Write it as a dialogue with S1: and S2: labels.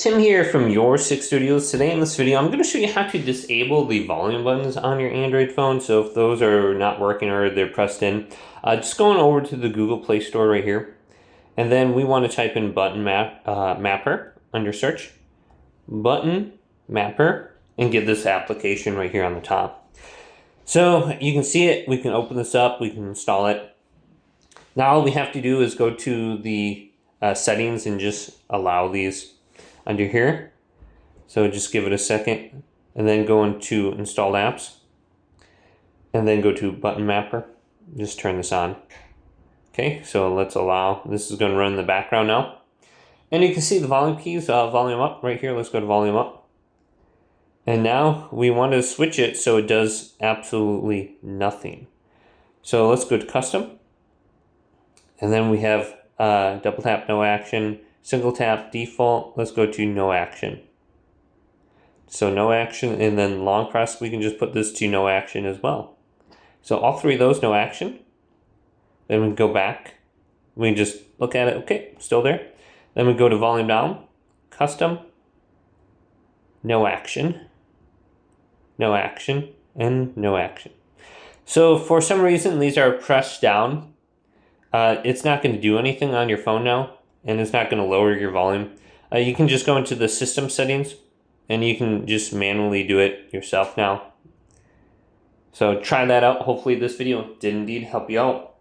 S1: Tim here from Your Six Studios. Today in this video, I'm going to show you how to disable the volume buttons on your Android phone. So if those are not working or they're pressed in, just going over to the Google Play Store right here. And then we want to type in Mapper under search. Button Mapper, and get this application right here on the top. So you can see it. We can open this up. We can install it. Now all we have to do is go to the settings and just allow these under here. So just give it a second and then go into installed apps and then go to Button Mapper. Just turn this on. Okay, so let's allow, this is going to run in the background now. And you can see the volume keys, volume up right here. Let's go to volume up. And now we want to switch it so it does absolutely nothing. So let's go to custom. And then we have double tap, no action. Single tap, default, let's go to no action. So no action, and then long press, we can just put this to no action as well. So all three of those, no action. Then we go back. We can just look at it, okay, still there. Then we go to volume down, custom, no action, and no action. So for some reason, these are pressed down. It's not going to do anything on your phone now, and it's not going to lower your volume. You can just go into the system settings and you can just manually do it yourself now. So try that out. Hopefully this video did indeed help you out.